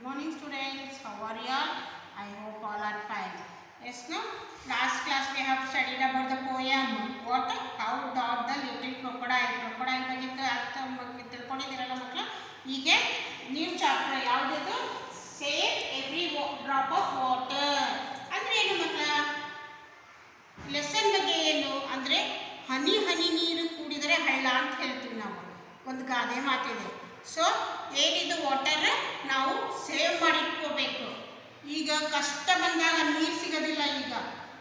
morning students, how are you all? I hope all are fine. Yes, no? Last class we have studied about the poem. What? How dog the little crocodile. Crocodile ಬಗ್ಗೆ ಅರ್ಥ ತಿಳ್ಕೊಂಡಿದ್ದೀರಲ್ಲ ಮಕ್ಕಳು. ಈಗ new chapter ಯಾವುದಿದು? Save every drop of water ಅಂದರೆ ಏನು ಮಕ್ಕಳ? Lesson ಬಗ್ಗೆ ಏನು ಅಂದರೆ ಹನಿ ಹನಿ ನೀರು ಕೂಡಿದರೆ ಹಳ್ಳ ಅಂತ ಹೇಳ್ತೀವಿ ನಾವು. ಒಂದು ಗಾದೆ ಮಾತಿದೆ. ಸೊ ಏನಿದು ವಾಟರ್ ನಾವು ಸೇವ್ ಮಾಡಿಟ್ಕೋಬೇಕು. ಈಗ ಕಷ್ಟ ಬಂದಾಗ ನೀರು ಸಿಗೋದಿಲ್ಲ.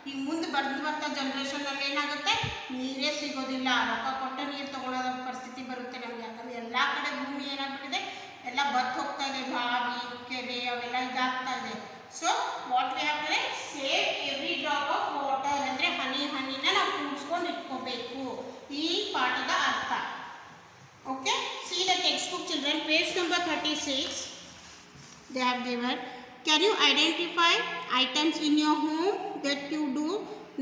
ಈಗ ಮುಂದೆ ಬರ್ತಾ ಜನ್ರೇಷನಲ್ಲಿ ಏನಾಗುತ್ತೆ, ನೀರೇ ಸಿಗೋದಿಲ್ಲ. ರೊಕ್ಕ ಕೊಟ್ಟು ನೀರು ತೊಗೊಳೋದ ಪರಿಸ್ಥಿತಿ ಬರುತ್ತೆ ನಮಗೆ. ಯಾಕಂದರೆ ಎಲ್ಲ ಕಡೆ ಭೂಮಿ ಏನಾಗ್ಬಿಟ್ಟಿದೆ, ಎಲ್ಲ ಬತ್ತು ಹೋಗ್ತಾ ಇದೆ. ಬಾವಿ ಕೆರೆ ಅವೆಲ್ಲ ಇದಾಗ್ತಾ ಇದೆ. So what we have to save every drop of water ಅಂದರೆ ಹನಿ ಹನಿನ ನಾವು ಕೂಡಿಸ್ಕೊಂಡು ಇಟ್ಕೋಬೇಕು. ಈ ಪಾಠದ ಅರ್ಥ. Okay, see the textbook children, page number 36. They have given, can you identify items in your home that you do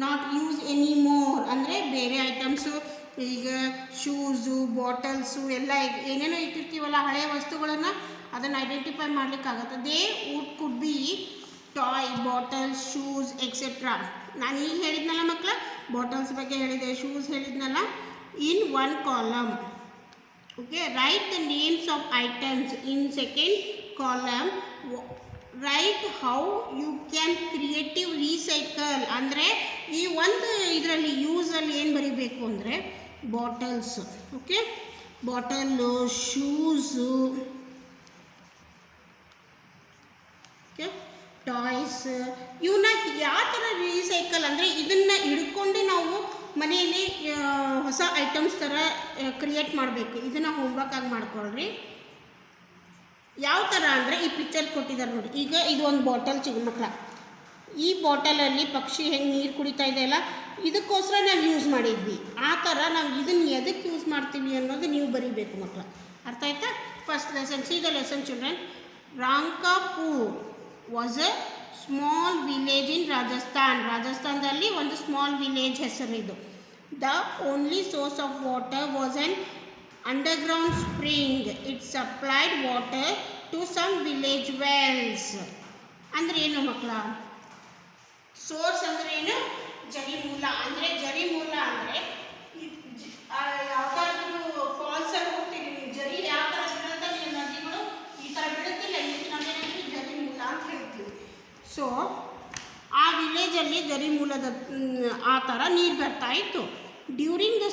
not use anymore? ಅಂದರೆ ಬೇರೆ items, ಈಗ ಶೂಸು ಬಾಟಲ್ಸು ಎಲ್ಲ ಏನೇನೋ ಇಟ್ಟಿರ್ತೀವಲ್ಲ ಹಳೆಯ ವಸ್ತುಗಳನ್ನು, ಅದನ್ನು ಐಡೆಂಟಿಫೈ ಮಾಡಲಿಕ್ಕಾಗತ್ತೆ. They could be toy, bottles, shoes etcetera. ನಾನು ಈಗ ಹೇಳಿದ್ನಲ್ಲ ಮಕ್ಕಳ, ಬಾಟಲ್ಸ್ ಬಗ್ಗೆ ಹೇಳಿದೆ, ಶೂಸ್ ಹೇಳಿದ್ನಲ್ಲ. In one column. Okay, write the names of items in second column. Write how you can creative recycle. ಅಂದರೆ ಈ ಒಂದು ಇದರಲ್ಲಿ ಯೂಸಲ್ಲಿ ಏನು ಬರೀಬೇಕು ಅಂದರೆ bottles, okay, bottle, shoes, okay, toys, ಇವನ್ನ ಯಾವ ಥರ ರೀಸೈಕಲ್ ಅಂದರೆ ಇದನ್ನು ಹಿಡ್ಕೊಂಡು ನಾವು ಮನೆಯಲ್ಲಿ ಹೊಸ ಐಟಮ್ಸ್ ಥರ ಕ್ರಿಯೇಟ್ ಮಾಡಬೇಕು. ಇದನ್ನು ಹೋಮ್ವರ್ಕ್ ಆಗಿ ಮಾಡ್ಕೊಳ್ರಿ. ಯಾವ ಥರ ಅಂದರೆ ಈ ಪಿಕ್ಚರ್ ಕೊಟ್ಟಿದ್ದಾರೆ ನೋಡಿ. ಈಗ ಇದು ಒಂದು ಬಾಟಲ್ ಚಿಕ್ಕ ಮಕ್ಕಳ. ಈ ಬಾಟಲಲ್ಲಿ ಪಕ್ಷಿ ಹೆಂಗೆ ನೀರು ಕುಡಿತಾ ಇದೆಯಲ್ಲ, ಇದಕ್ಕೋಸ್ಕರ ನಾವು ಯೂಸ್ ಮಾಡಿದ್ವಿ. ಆ ಥರ ನಾವು ಇದನ್ನು ಎದಕ್ಕೆ ಯೂಸ್ ಮಾಡ್ತೀವಿ ಅನ್ನೋದು ನೀವು ಬರೀಬೇಕು ಮಕ್ಕಳ. ಅರ್ಥ ಆಯ್ತಾ? First lesson, see the lesson children. Rankapur was a small village in Rajasthan. ರಾಜಸ್ಥಾನದಲ್ಲಿ ಒಂದು ಸ್ಮಾಲ್ ವಿಲೇಜ್ ಹೆಸರು ಇದು. The only source of water was an underground spring. It supplied water to some village wells. ಅಂದರೆ ಏನು ಮಕ್ಕಳ? ಸೋರ್ಸ್ ಅಂದರೆ ಏನು? ಜರಿಮೂಲ. ಅಂದರೆ ಜರಿಮೂಲ ಅಂದರೆ ಯಾವುದಾದ್ರೂ ಫಾಲ್ಸಲ್ಲಿ ಹೋಗ್ತೀವಿ ನೀವು, ಜರಿ ಯಾವ ಥರ ಬೀಳುತ್ತೆ, ನೀವು ನದಿಗಳು ಈ ಥರ ಬೀಳುತ್ತಿಲ್ಲ, ಇದಕ್ಕೆ ನಾವೇನಾಗ್ತೀವಿ ಜರಿಮೂಲ ಅಂತ ಹೇಳ್ತೀವಿ. ಸೊ ಆ ವಿಲೇಜಲ್ಲಿ ಜರಿಮೂಲದ ಆ ಥರ ನೀರು ಬರ್ತಾ ಇತ್ತು. ಡ್ಯೂರಿಂಗ್ ದ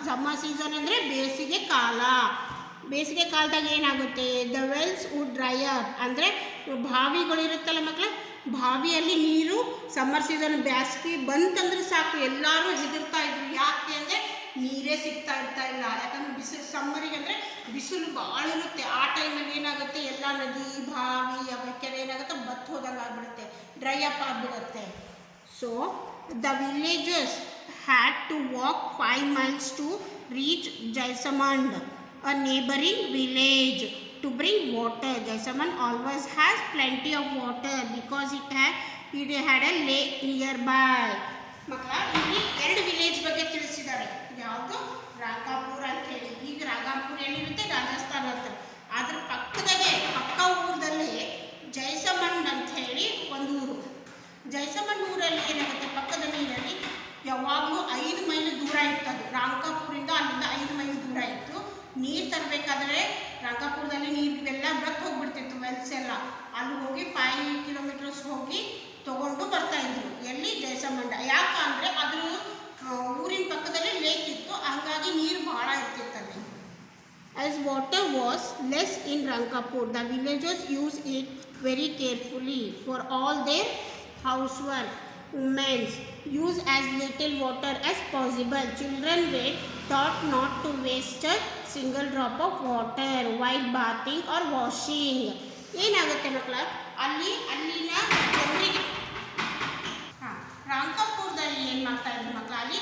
ಸಮ್ಮರ್ ಸೀಸನ್ ಅಂದರೆ ಬೇಸಿಗೆ ಕಾಲ. ಬೇಸಿಗೆ ಕಾಲದಾಗ ಏನಾಗುತ್ತೆ, the wells would dry up. ಅಂದರೆ ಬಾವಿಗಳಿರುತ್ತಲ್ಲ ಮಕ್ಕಳ, ಬಾವಿಯಲ್ಲಿ ನೀರು ಸಮ್ಮರ್ ಸೀಸನ್ ಬೇಸಿಗೆ ಬಂತಂದ್ರೆ ಸಾಕು ಎಲ್ಲರೂ ಹೆದರ್ತಾ ಇದ್ರು. ಯಾಕೆ ಅಂದರೆ ನೀರೇ ಸಿಗ್ತಾ ಇಲ್ಲ. ಯಾಕಂದರೆ ಬಿಸಿಲು, ಸಮ್ಮರಿಗೆ ಅಂದರೆ ಬಿಸಿಲು ಭಾಳ ಇರುತ್ತೆ. ಆ ಟೈಮಲ್ಲಿ ಏನಾಗುತ್ತೆ, ಎಲ್ಲ ನದಿ ಬಾವಿ ಕೆರೆ ಏನಾಗುತ್ತೆ, ಬತ್ತು ಹೋದಂಗೆ ಆಗಿಬಿಡುತ್ತೆ, ಡ್ರೈ ಅಪ್ ಆಗಿಬಿಡುತ್ತೆ. So the villages had to walk 5 miles to reach Jaisamand, a neighboring village, to bring water. Jaisamand always has plenty of water because it had a lake nearby. ಮಕ್ಕಳ ಇಲ್ಲಿ 2 ವಿಲೇಜ್ ಬಗ್ಗೆ ತಿಳಿಸಿದ್ದಾರೆ. ಯಾವುದು? ರಾಂಕಾಪುರ್ ಅಂತ ಹೇಳಿ. ಈಗ ರಾಂಕಾಪುರ್ ಎಲ್ಲಿರುತ್ತೆ? ರಾಜಸ್ಥಾನ ಅಂತ. ಅದ್ರ ಪಕ್ಕ ಊರದಲ್ಲಿ ಜೈಸಮಂಡ್ ಅಂತ ಹೇಳಿ ಒಂದು ಊರು. ಜೈಸಮಂಡ್ ಊರಲ್ಲಿ ಏನಾಗುತ್ತೆ, ಪಕ್ಕದ ನೀರಲ್ಲಿ ಯಾವಾಗಲೂ 5 ಮೈಲ್ ದೂರ ಇರ್ತದೆ. ರಾಂಕಾಪುರಿಂದ ಅಲ್ಲಿಂದ 5 ಮೈಲ್ ದೂರ ಇತ್ತು. ನೀರು ತರಬೇಕಾದ್ರೆ ರಾಂಕಾಪುರದಲ್ಲಿ ನೀರಿಗೆಲ್ಲ ಬತ್ತು ಹೋಗ್ಬಿಡ್ತಿತ್ತು, ವೆಲ್ಸ್ ಎಲ್ಲ. ಅಲ್ಲಿ ಹೋಗಿ 5 ಕಿಲೋಮೀಟರ್ಸ್ ಹೋಗಿ ತೊಗೊಂಡು ಬರ್ತಾಯಿದ್ರು. ಎಲ್ಲಿ? ಜೈಸಮಂಡ. ಯಾಕಂದರೆ ಅದ್ರ ಊರಿನ ಪಕ್ಕದಲ್ಲಿ ಲೇಕ್ ಇತ್ತು, ಹಾಗಾಗಿ ನೀರು ಭಾಳ ಇರ್ತಿತ್ತಲ್ಲಿ. As water was less in Rankapur, the villagers used it very carefully for all their housework. Women use as little water as possible. Children were taught not to waste a single drop of water while bathing or washing. ಏನಾಗುತ್ತೆ ಮಕ್ಕಳ, ಅಲ್ಲಿನ ಜನರಿಗೆ ರಾಂಕಾಪುರದಲ್ಲಿ ಏನು ಮಾಡ್ತಾ ಇದ್ರು ಮಕ್ಕಳ, ಅಲ್ಲಿ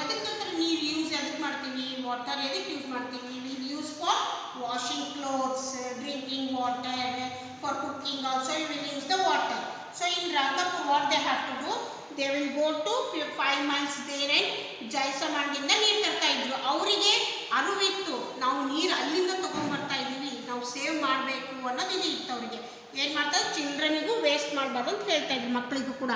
ಎದಕ್ಕಂದ್ರೆ ನೀರು ಯೂಸ್ ಎದಕ್ಕೆ ಮಾಡ್ತೀವಿ, ವಾಟರ್ ಎದಕ್ಕೆ ಯೂಸ್ ಮಾಡ್ತೀವಿ? Will use for washing clothes, drinking water, for cooking also you will use the water. So in Rankapur what they have to do, they will go to 5 miles there and ಜೈಸಮಂಡಿಂದ ನೀರು ತರ್ತಾ ಇದ್ರು. ಅವರಿಗೆ ಅರಿವಿತ್ತು, ನಾವು ನೀರು ಅಲ್ಲಿಂದ ತೊಗೊಂಡ್ಬರ್ತಾ ಇದ್ದೀವಿ, ನಾವು ಸೇವ್ ಮಾಡಬೇಕು ಅನ್ನೋದು ಇದು ಇತ್ತು ಅವರಿಗೆ. ಏನು ಮಾಡ್ತಾರೆ, ಚಿಲ್ಡ್ರನಿಗೂ ವೇಸ್ಟ್ ಮಾಡಬಾರ್ದು ಅಂತ ಹೇಳ್ತಾ ಇದ್ರು, ಮಕ್ಕಳಿಗೂ ಕೂಡ.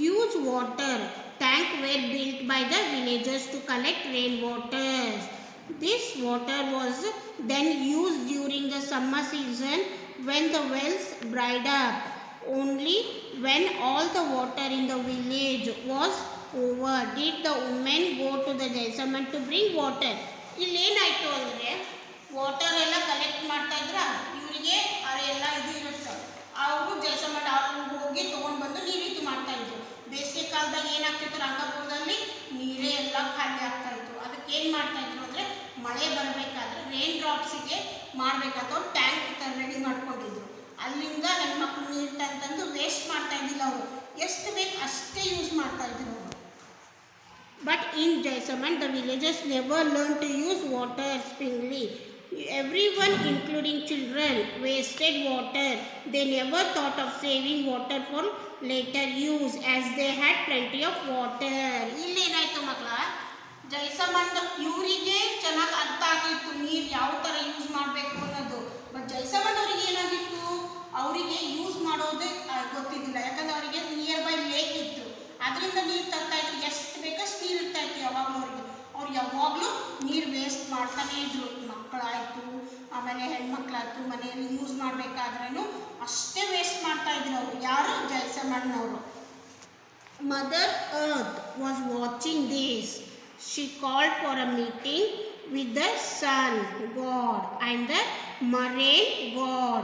Huge water tank were built by the villagers to collect rain waters. This water was then used during the summer season when the wells dried up. Only when all the water in the village was over did the women go to the Jaisamand to bring water. ಇಲ್ಲಿ ಏನಾಯಿತು ಅಂದರೆ, water ಎಲ್ಲ collect ಮಾಡ್ತಾ ಇದ್ರ, ಇವರಿಗೆ ಎಲ್ಲ ಇದು ಇರುತ್ತೆ, ಅವರು ಜೈಸಮಂಡ್ ಅವ್ರಿಗೆ ಹೋಗಿ ತೊಗೊಂಡು ಬಂದು ನೀರು ಇದು ಮಾಡ್ತಾಯಿದ್ರು. ಬೇಸಿಗೆ ಕಾಲದಾಗ ಏನಾಗ್ತಿತ್ತು, ರಂಗಾಪುರದಲ್ಲಿ ನೀರೇ ಎಲ್ಲ ಖಾಲಿ ಆಗ್ತಾಯಿತ್ತು. ಅದಕ್ಕೆ ಏನು ಮಾಡ್ತಾಯಿದ್ರು ಅಂದರೆ, ಮಳೆ ಬರಬೇಕಾದ್ರೆ ರೇನ್ ಡ್ರಾಪ್ಸಿಗೆ ಮಾಡಬೇಕಾದ ಒಂದು ಟ್ಯಾಂಕ್ ಥರ ರೆಡಿ ಮಾಡ್ಕೊಂಡಿದ್ರು. ಅಲ್ಲಿಂದ ನನ್ನ ಮಕ್ಕಳು ನೀರು ತಂದು ವೇಸ್ಟ್ ಮಾಡ್ತಾ ಇದ್ದಿಲ್ಲ ಅವರು, ಎಷ್ಟು ಬೇಕು ಅಷ್ಟೇ ಯೂಸ್ ಮಾಡ್ತಾಯಿದ್ರು ಅವರು. But in Jaisamand, the villagers never learned to use water sparingly. Everyone, including children, wasted water. They never thought of saving water for later use as they had plenty of water. ಇಲ್ಲೇನಾಯ್ತು ಮಕ್ಕಳ, ಜೈಸಮಂಡ್ ಇವರಿಗೆ ಚೆನ್ನಾಗಿ ಅರ್ಥ ಆಗಿತ್ತು ನೀರು ಯಾವ ಥರ use ಮಾಡಬೇಕು ಅನ್ನೋದು. ಬಟ್ ಜೈಸಮಂಡ್ ಅವರಿಗೆ ಏನಾಗಿತ್ತು, ಅವರಿಗೆ ಯೂಸ್ ಮಾಡೋದೇ ಗೊತ್ತಿದ್ದಿಲ್ಲ. ಯಾಕಂದ್ರೆ ಅವರಿಗೆ ನಿಯರ್ ಬೈ ಲೇಕ್ ಇತ್ತು, ಅದರಿಂದ ನೀರು ತರ್ತಾ ಇದ್ರು, ಎಷ್ಟು ಬೇಕಷ್ಟು ನೀರು ಇರ್ತಾ ಇತ್ತು ಯಾವಾಗಲೂ ಅವರಿಗೆ. ಅವ್ರು ಯಾವಾಗಲೂ ನೀರು ವೇಸ್ಟ್ ಮಾಡ್ತಾನೇ ಇದ್ರು. ಮಕ್ಕಳಾಯಿತು, ಆಮೇಲೆ ಹೆಣ್ಮಕ್ಳಾಯಿತು, ಮನೆಯಲ್ಲಿ ಯೂಸ್ ಮಾಡಬೇಕಾದ್ರೂ ಅಷ್ಟೇ ವೇಸ್ಟ್ ಮಾಡ್ತಾ ಇದ್ರು ಅವರು. ಯಾರು, ಜೈಸಮಣ್ಣನವರು. Mother earth was watching this. She called for a meeting with the sun god and the marine god.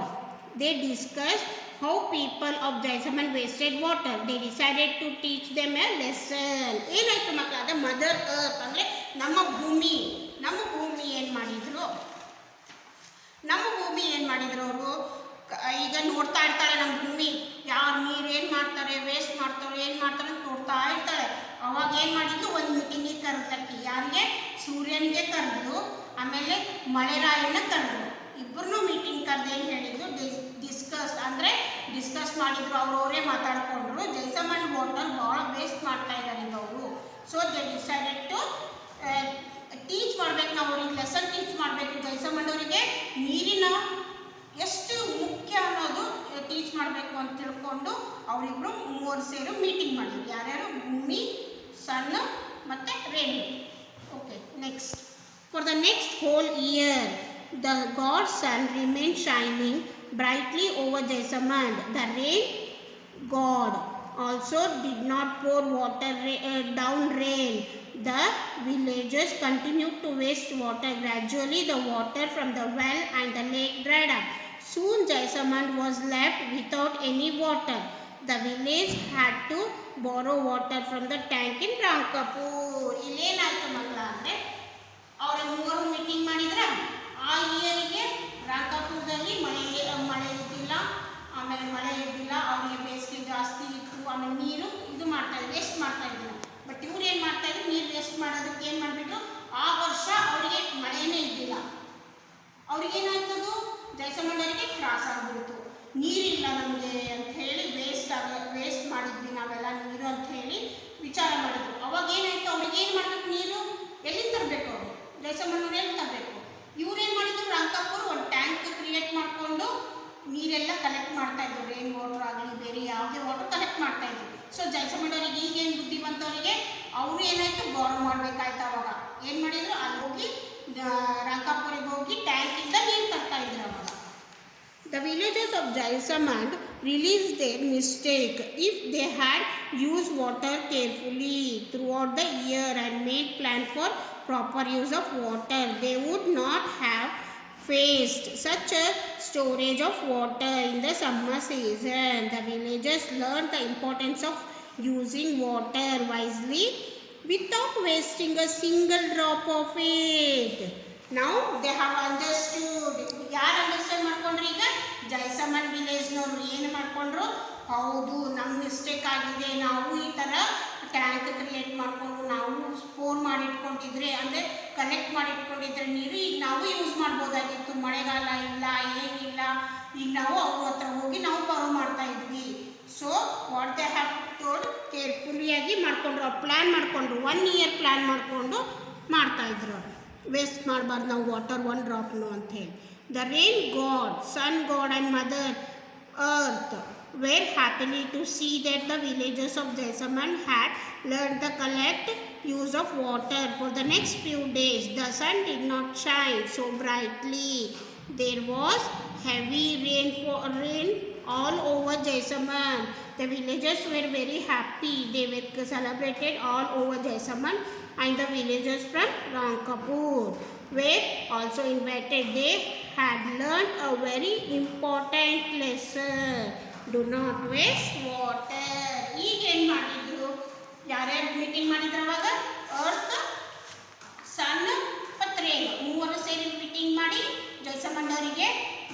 They discussed how people of Jaisamand wasted water. They decided to teach them a lesson. ಏನಾಯ್ತು ಮಕ್ಕಳ, ಅದ mother earth ಅಂದರೆ ನಮ್ಮ ಭೂಮಿ. ನಮ್ಮ ಭೂಮಿ ಏನು ಮಾಡಿದ್ರು, ಅವರು ಈಗ ನೋಡ್ತಾ ಇರ್ತಾಳೆ ನಮ್ಮ ಭೂಮಿ, ಯಾರು ನೀರು ಏನು ಮಾಡ್ತಾರೆ, ವೇಸ್ಟ್ ಮಾಡ್ತಾರೆ, ಏನು ಮಾಡ್ತಾರೆ ಅಂತ ನೋಡ್ತಾ ಇರ್ತಾಳೆ. ಅವಾಗ ಏನು ಮಾಡಿದ್ಲು, ಒಂದು ಮೀಟಿಂಗಿಗೆ ಕರೆದ್ಲಕ್ಕಿ. ಯಾರಿಗೆ, ಸೂರ್ಯನಿಗೆ ಕರೆದ್ಲು, ಆಮೇಲೆ ಮಳೆರಾಯನ್ನ ಕರೆದ್ರು. ಇಬ್ಬರನ್ನೂ ಮೀಟಿಂಗ್ ಕರೆದು ಏನು ಹೇಳಿದ್ರು, ಡಿಸ್ಕಸ್ ಮಾಡಿದ್ರು. ಅವರವರೇ ಮಾತಾಡಿಕೊಂಡ್ರು. ಜೈಸಮಂಡ್ ವಾಟರ್ ಭಾಳ ವೇಸ್ಟ್ ಮಾಡ್ತಾ ಇದ್ದಾರೆ ಅವರು. So they decided to teach ಮಾಡಬೇಕು, ನಾವು ಅವ್ರಿಗೆ ಲೆಸನ್ ಟೀಚ್ ಮಾಡಬೇಕು. ಜೈಸಮಂಡ್ ಅವರಿಗೆ ನೀರಿನ ಎಷ್ಟು ಮುಖ್ಯ ಅನ್ನೋದು ಟೀಚ್ ಮಾಡಬೇಕು ಅಂತ ತಿಳ್ಕೊಂಡು ಅವರಿಬ್ಬರು ಮೂವರು ಸೇರಿ ಮೀಟಿಂಗ್ ಮಾಡಿದ್ರು. ಯಾರ್ಯಾರು, ಭೂಮಿ, ಸನ್ ಮತ್ತು rain. Okay, next. For the next whole year the god's sun remained shining brightly over Jaisamand. The rain god also did not pour down rain. The villagers continued to waste water. Gradually the water from the well and the lake dried up. Soon Jaisamand was left without any water. The village had to borrow water from the tank in Rangkapur. ಇಲ್ಲೇನಾಯ್ತು ಮಕ್ಕಳ ಅಂದರೆ, ಅವರ ಮೂವರು meeting ಮಾಡಿದ್ರ. ಆ ಇಯರಿಗೆ ರಂಗಾಪುರದಲ್ಲಿ ಮಳೆ ಇದ್ದಿಲ್ಲ, ಆಮೇಲೆ ಮಳೆ ಇದ್ದಿಲ್ಲ, ಅವರಿಗೆ ಬೇಸಿಗೆ ಜಾಸ್ತಿ ಇತ್ತು, ಆಮೇಲೆ ನೀರು ಇದು ಮಾಡ್ತಾಯಿದ್ರು, ವೇಸ್ಟ್ ಮಾಡ್ತಾಯಿದ್ರು. ಬಟ್ ಇವ್ರು ಏನು ಮಾಡ್ತಾಯಿದ್ರು, ನೀರು ವೇಸ್ಟ್ ಮಾಡೋದಕ್ಕೆ ಏನು ಮಾಡಿಬಿಟ್ರು, ಆ ವರ್ಷ ಅವರಿಗೆ ಮಳೆಯೇ ಇದ್ದಿಲ್ಲ. ಅವ್ರಿಗೇನಾಯ್ತದು, ಜೈಸಮಂಡರಿಗೆ ತ್ರಾಸ ಆಗಿಬಿಡ್ತು. ನೀರಿಲ್ಲ ನಮಗೆ ಅಂಥೇಳಿ ವೇಸ್ಟ್ ಮಾಡಿದ್ವಿ ನಾವೆಲ್ಲ ನೀರು ಅಂಥೇಳಿ ವಿಚಾರ ಮಾಡಿದ್ರು. ಅವಾಗ ಏನಾಯಿತು, ಅವ್ರಿಗೆ ಏನು ಮಾಡಬೇಕು, ನೀರು ಎಲ್ಲಿಂದ ತರಬೇಕು, ಅವರು ಜೈಸಮಂಡವ್ರು ಎಲ್ಲಿ ತರಬೇಕು. ಇವ್ರೇನು ಮಾಡಿದ್ರು, ರಂಗಾಪುರ ಒಂದು ಟ್ಯಾಂಕ್ ಕ್ರಿಯೇಟ್ ಮಾಡಿಕೊಂಡು ನೀರೆಲ್ಲ ಕಲೆಕ್ಟ್ ಮಾಡ್ತಾಯಿದ್ರು. ರೇನ್ ವಾಟರ್ ಆಗಲಿ, ಬೇರೆ ಯಾವುದೇ ವಾಟರ್ ಕಲೆಕ್ಟ್ ಮಾಡ್ತಾಯಿದ್ರು. ಸೊ ಜೈಸಮಂಡವ್ರಿಗೆ ಈಗೇನು ಬುದ್ಧಿ ಬಂತವರಿಗೆ, ಅವರು ಏನಾಯಿತು, ಬಾರೋ ಮಾಡಬೇಕಾಯ್ತು. ಅವಾಗ ಏನು ಮಾಡಿದ್ರು, ಅಲ್ಲಿ ಹೋಗಿ ರಂಗಾಪುರಿಗೆ ಹೋಗಿ ಟ್ಯಾಂಕಿಂದ ನೀರು ತರ್ತಾಯಿದ್ರು. ಅವಾಗ the villagers of Jaisamand realized their mistake. If they had used water carefully throughout the year and made plan for proper use of water, they would not have faced such a storage of water in the summer season. The villagers learned the importance of using water wisely without wasting a single drop of it. Now they have understood. ಯಾರು understand ಮಾಡ್ಕೊಂಡ್ರು, ಈಗ ಜೈಸಮಂಡ್ ವಿಲೇಜ್ನವರು ಏನು ಮಾಡ್ಕೊಂಡ್ರು, ಹೌದು ನಮ್ಮ mistake ಆಗಿದೆ, ನಾವು ಈ ಥರ ಟ್ಯಾಂಕ್ ಕ್ರಿಯೇಟ್ ಮಾಡಿಕೊಂಡು ನಾವು ಸ್ಟೋರ್ ಮಾಡಿಟ್ಕೊಂಡಿದ್ರೆ, ಅಂದರೆ ಕಲೆಕ್ಟ್ ಮಾಡಿಟ್ಕೊಂಡಿದ್ರೆ ನೀರು ಈಗ ನಾವು ಯೂಸ್ ಮಾಡ್ಬೋದಾಗಿತ್ತು. ಮಳೆಗಾಲ ಇಲ್ಲ, ಏನಿಲ್ಲ, ಈಗ ನಾವು ಅವ್ರ ಹತ್ರ ಹೋಗಿ ನಾವು ಬಾರೋ ಮಾಡ್ತಾ ಇದ್ವಿ. So what they have told, ಕೇರ್ಫುಲ್ಲಿಯಾಗಿ ಮಾಡಿಕೊಂಡ್ರು, ಅವ್ರು ಪ್ಲ್ಯಾನ್ ಮಾಡಿಕೊಂಡ್ರು, 1 ಇಯರ್ ಪ್ಲ್ಯಾನ್ ಮಾಡಿಕೊಂಡು ಮಾಡ್ತಾಯಿದ್ರು. ವೇಸ್ಟ್ ಮಾಡಬಾರ್ದು ನಾವು ವಾಟರ್ 1 ಡ್ರಾಪ್ನು ಅಂಥೇಳಿ. The rain god, sun god and mother earth were happy to see that the villagers of Jaisaman had learned the correct use of water. For the next few days, the sun did not shine so brightly. There was heavy rain all over Jaisaman. The villagers were very happy. They were celebrated all over Jaisaman, and the villagers from Rangkapur were also invited. They had learned a very important lesson. Do not waste water. ಈಗ ಏನು ಮಾಡಿದ್ರು, ಯಾರ್ಯಾರು meeting ಮಾಡಿದ್ರು ಅವಾಗ? Earth, ಸನ್ ಮತ್ತು rain ಮೂವರು ಸೇರಿ meeting ಮಾಡಿ ಜೈಸಮಂಡವರಿಗೆ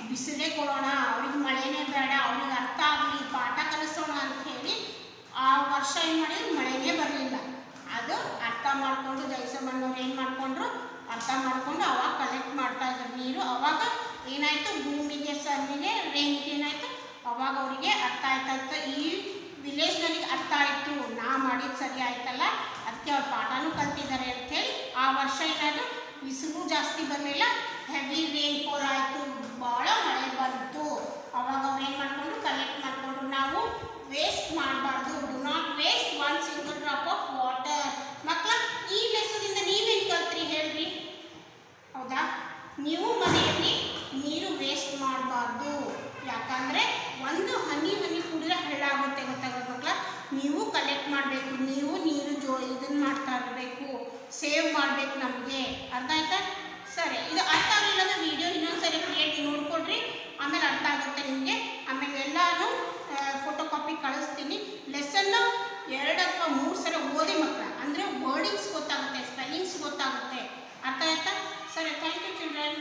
ಬಿಸಿಲೇ ಕೊಡೋಣ, ಅವ್ರಿಗೆ ಮಳೆನೇ ಬೇಡ, ಅವ್ರಿಗೆ ಅರ್ಥ ಆಗಲಿ, ಪಾಠ ಕಲಿಸೋಣ ಅಂತ ಹೇಳಿ ಆ ವರ್ಷ ಏನು ಮಾಡಿದ್ರು, ಮಳೆನೇ ಬರಲಿಲ್ಲ. ಅದು ಅರ್ಥ ಮಾಡಿಕೊಂಡು ಜೈಸಮಂಡವ್ರು ಏನು ಮಾಡಿಕೊಂಡ್ರು, ಅರ್ಥ ಮಾಡಿಕೊಂಡು ಅವಾಗ ಕಲೆಕ್ಟ್ ಮಾಡ್ತಾ ಇದ್ರು ನೀರು. ಅವಾಗ ಏನಾಯಿತು, ಭೂಮಿಗೆ ಸನ್ನಿಗೆ ರೇನ್ಗೆ ಏನಾಯಿತು, ಅವಾಗ ಅವರಿಗೆ ಅರ್ಥ ಆಯ್ತಂತ. ಈ ವಿಲೇಜ್ನವರಿಗೆ ಅರ್ಥ ಆಯಿತು, ನಾ ಮಾಡಿದ್ದು ಸರಿ ಆಯ್ತಲ್ಲ, ಅದಕ್ಕೆ ಅವ್ರು ಪಾಠನೂ ಕಲ್ತಿದ್ದಾರೆ ಅಂಥೇಳಿ ಆ ವರ್ಷ ಏನಾದರೂ ಬಿಸಿಲು ಜಾಸ್ತಿ ಬರಲಿಲ್ಲ, ಹೆವಿ ರೇನ್ ಫಾಲ್ ಆಯಿತು, ಭಾಳ ಮಳೆ ಬಂತು. ಅವಾಗ ಅವ್ರು ಏನು ಮಾಡಿಕೊಂಡ್ರು, ಕಲೆಕ್ಟ್ ಮಾಡಿಕೊಂಡ್ರು. ನಾವು ವೇಸ್ಟ್ ಮಾಡಬಾರ್ದು, do not waste one single drop of water. ಮಕ್ಕಳ, ಈ ಲೆಸನಿಂದ ನೀವೇನು ಕಲ್ತ್ರಿ ಹೇಳ್ರಿ? ಹೌದಾ? ನೀವು ಮನೆಯಲ್ಲಿ ನೀರು ವೇಸ್ಟ್ ಮಾಡಬಾರ್ದು. ಯಾಕಂದರೆ ಒಂದು ಹನಿ ಕುಡಿದ್ರೆ ಹಳ್ಳಾಗುತ್ತೆ, ಗೊತ್ತಾಗುತ್ತೆ ಮಕ್ಕಳ. ನೀವು ಕಲೆಕ್ಟ್ ಮಾಡಬೇಕು, ನೀವು ನೀರು ಇದನ್ನು ಮಾಡ್ತಾ ಇರಬೇಕು, ಸೇವ್ ಮಾಡಬೇಕು ನಮಗೆ. ಅರ್ಥ ಆಯ್ತಾ? ಸರಿ, ಇದು ಅರ್ಥ ಆಗಲಿಲ್ಲ ಅಂದರೆ ವಿಡಿಯೋ ಇನ್ನೊಂದು ಸರಿ ಕ್ರಿಯೇಟ್ ನೋಡ್ಕೊಡ್ರಿ, ಆಮೇಲೆ ಅರ್ಥ ಆಗುತ್ತೆ ನಿಮಗೆ. ಆಮೇಲೆ ಎಲ್ಲನೂ ಫೋಟೋ ಕಾಪಿ ಕಳಿಸ್ತೀನಿ. ಲೆಸನ್ನು 2 ಅಥವಾ 3 ಸಲ ಓದಿ ಮಕ್ಕಳ, ಅಂದರೆ ವರ್ಡಿಂಗ್ಸ್ ಗೊತ್ತಾಗುತ್ತೆ, ಸ್ಪೆಲ್ಲಿಂಗ್ಸ್ ಗೊತ್ತಾಗುತ್ತೆ. ಅರ್ಥ ಆಯ್ತಾ? ಸರಿ, ಥ್ಯಾಂಕ್ ಯು ಚಿಲ್ಡ್ರನ್.